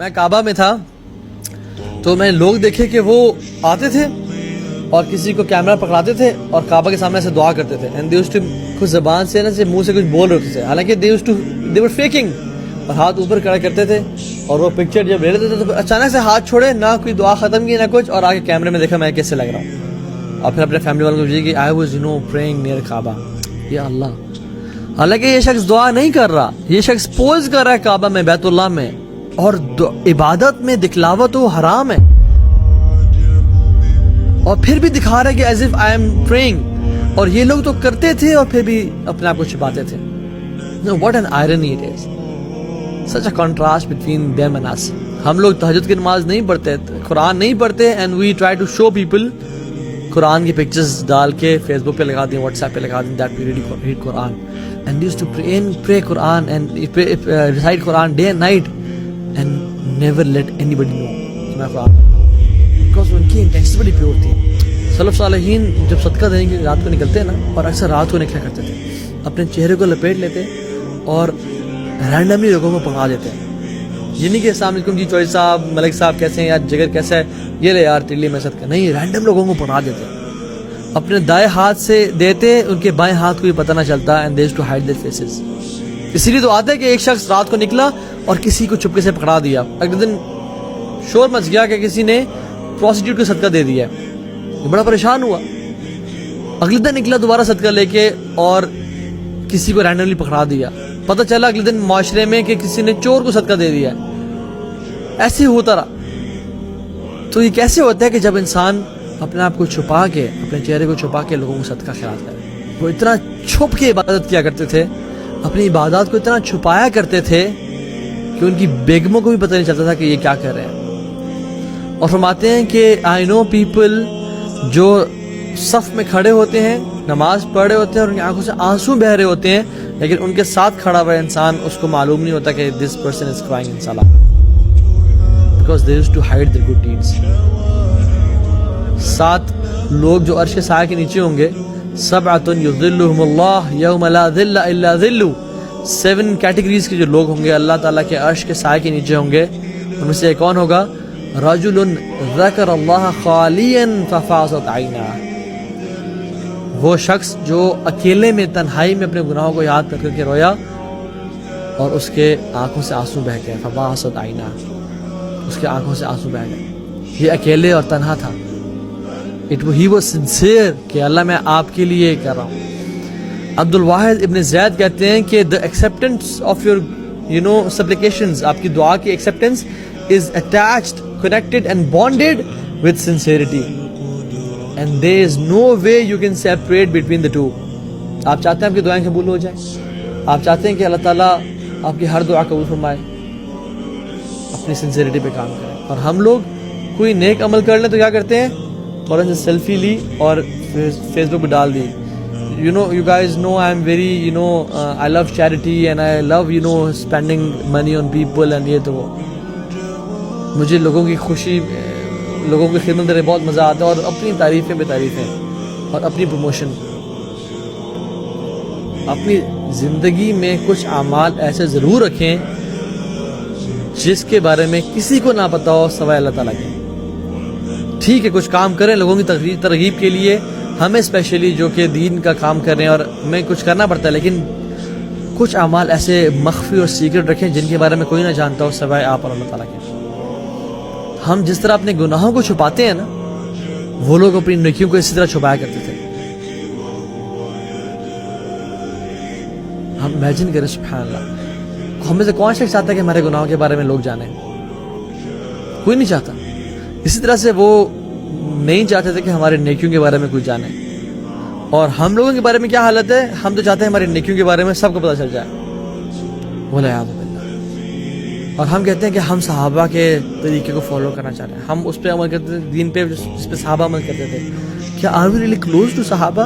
میں کعبہ میں تھا تو میں لوگ دیکھے کہ وہ آتے تھے اور کسی کو کیمرہ پکڑاتے تھے اور کعبہ کے سامنے سے دعا کرتے تھے اینڈ دے یوزڈ ٹو کچھ زبان سے نا سے منہ سے کچھ بول رہے تھے، حالانکہ دے ور فیکنگ، اور ہاتھ اوپر کھڑا کرتے تھے اور وہ پکچر جب لے لیتے تھے تو اچانک سے ہاتھ چھوڑے، نہ کوئی دعا ختم کی نہ کچھ، اور آگے کیمرے میں دیکھا میں کیسے لگ رہا ہوں، اور پھر اپنے فیملی والوں کو بھیجی کہ آئی واز پریئنگ نیئر کعبہ. یا اللہ، حالانکہ یہ شخص دعا نہیں کر رہا، یہ شخص پوز کر رہا ہے کعبہ میں، بیت اللہ میں، اور عبادت میں دکھلاوا تو حرام ہے، اور پھر بھی دکھا رہا ہے کہ as if I am praying، اور یہ لوگ تو کرتے تھے اور پھر بھی اپنے آپ کو چھپاتے تھے. No, what an irony it is. Such a contrast between them and us. ہم لوگ تہجد کی نماز نہیں پڑھتے، قرآن نہیں پڑھتے، and we try to show people قرآن کی پکچرز ڈال کے فیس بک پہ لگا دیں، واٹس ایپ پہ لگا دیں that we read Quran and used to pray Quran and recite Quran day and night and never let anybody know کہ میں قرآن پڑھتا ہوں، because ان کی انٹینشن بڑی پیور تھی. سلف صالحین جب صدقہ دیں گے رات کو نکلتے ہیں نا، اور اکثر رات کو نکلا کرتے تھے، اپنے چہرے کو لپیٹ لیتے اور رینڈملی لوگوں کو پکڑا دیتے ہیں. یہ نہیں کہ السلام علیکم جی چوہدری صاحب، ملک صاحب کیسے ہیں، یا جگر کیسا ہے، یہ لے یار ٹلی میں صدقہ، نہیں، رینڈم لوگوں کو پکڑا دیتے ہیں، اپنے دائیں ہاتھ سے دیتے، ان کے بائیں ہاتھ کو بھی پتہ نہ چلتا، and they used to hide their faces. اسی لیے تو آتا ہے کہ ایک شخص رات کو نکلا اور کسی کو چپکے سے پکڑا دیا، اگلے دن شور مچ گیا کہ کسی نے پروسٹیٹیوٹ کو صدقہ دے دیا ہے، بڑا پریشان ہوا. اگلے دن نکلا دوبارہ صدقہ لے کے اور کسی کو رینڈملی پکڑا دیا، پتہ چلا اگلے دن معاشرے میں کہ کسی نے چور کو صدقہ دے دیا ہے. ایسے ہوتا رہا. تو یہ کیسے ہوتا ہے کہ جب انسان اپنے آپ کو چھپا کے، اپنے چہرے کو چھپا کے لوگوں کو صدقہ خیرات کرے. وہ اتنا چھپ کے عبادت کیا کرتے تھے، اپنی عبادات کو اتنا چھپایا کرتے تھے کہ ان کی بیگموں کو بھی پتہ نہیں چلتا تھا کہ یہ کیا کر رہے ہیں. اور فرماتے ہیں کہ آئی نو پیپل جو صف میں کھڑے ہوتے ہیں، نماز پڑھ رہے ہوتے ہیں اور ان کی آنکھوں سے آنسو بہہ رہے ہوتے ہیں، لیکن ان کے ساتھ کھڑا ہوا انسان، اس کو معلوم نہیں ہوتا کہ this person is crying in salah because they used to hide their good deeds. 7 لوگ جو عرش کے سائے کے نیچے ہوں گے، سبعۃ یظلھم اللہ یوم لا ظل الا ظلہ، 7 کیٹیگریز کے جو لوگ ہوں گے اللہ تعالیٰ کے عرش کے سائے کے نیچے ہوں گے. ان میں سے ایک کون ہوگا؟ رجل ذکر اللہ خالیا ففاضت عیناہ، وہ شخص جو اکیلے میں تنہائی میں اپنے گناہوں کو یاد کر کے رویا اور اس کے آنکھوں سے آنسو بہہ گئے. ففاضت عیناہ، اس کے آنکھوں سے آنسو بہہ گئے. یہ اکیلے اور تنہا تھا. He was sincere کہ اللہ میں آپ کے لیے کر رہا ہوں. عبد الواحد ابن زید کہتے ہیں کہ the acceptance of your supplications، آپ کی دعا کی acceptance is attached, connected and bonded with sincerity and there is no way you can separate between the two. آپ چاہتے ہیں آپ کی دعائیں قبول ہو جائیں، آپ چاہتے ہیں کہ اللہ تعالیٰ آپ کی ہر دعا قبول فرمائے، اپنی سنسیریٹی پہ کام کریں. اور ہم لوگ کوئی نیک عمل کر لیں تو کیا کرتے ہیں؟ فوراً سے سیلفی لی اور فیس بک پہ ڈال دی. you guys know I am very I love charity and I love spending money on people and یہ تو وہ، مجھے لوگوں کی خوشی، لوگوں کی خدمت کرنے بہت مزہ آتا ہے، اور اپنی تعریفیں بے تعریفیں اور اپنی پروموشن. اپنی زندگی میں کچھ اعمال ایسے ضرور رکھیں جس کے بارے میں کسی کو نہ پتا ہو سوائے اللہ تعالیٰ کے. ٹھیک ہے، کچھ کام کریں لوگوں کی ترغیب کے لیے، ہمیں اسپیشلی جو کہ دین کا کام کر رہے ہیں اور ہمیں کچھ کرنا پڑتا ہے، لیکن کچھ اعمال ایسے مخفی اور سیکرٹ رکھیں جن کے بارے میں کوئی نہ جانتا ہو سوائے آپ اور اللہ تعالیٰ کے. ہم جس طرح اپنے گناہوں کو چھپاتے ہیں نا، وہ لوگ اپنی نیکیوں کو اسی طرح چھپایا کرتے تھے. ہم امیجن کریں، سبحان اللہ، ہم میں سے کون شخص چاہتا ہے کہ ہمارے گناہوں کے بارے میں لوگ جانیں؟ کوئی نہیں چاہتا. اسی طرح سے وہ نہیں چاہتے تھے کہ ہمارے نیکیوں کے بارے میں کوئی جانے. اور ہم لوگوں کے بارے میں کیا حالت ہے؟ ہم تو چاہتے ہیں ہماری نیکیوں کے بارے میں سب کو پتہ چل جائے، والعیاذ باللہ. اور ہم کہتے ہیں کہ ہم صحابہ کے طریقے کو فالو کرنا چاہتے ہیں، ہم اس پہ عمل کرتے تھے، دین پہ جس پہ صحابہ عمل کرتے تھے. کیا are we really close to صحابہ؟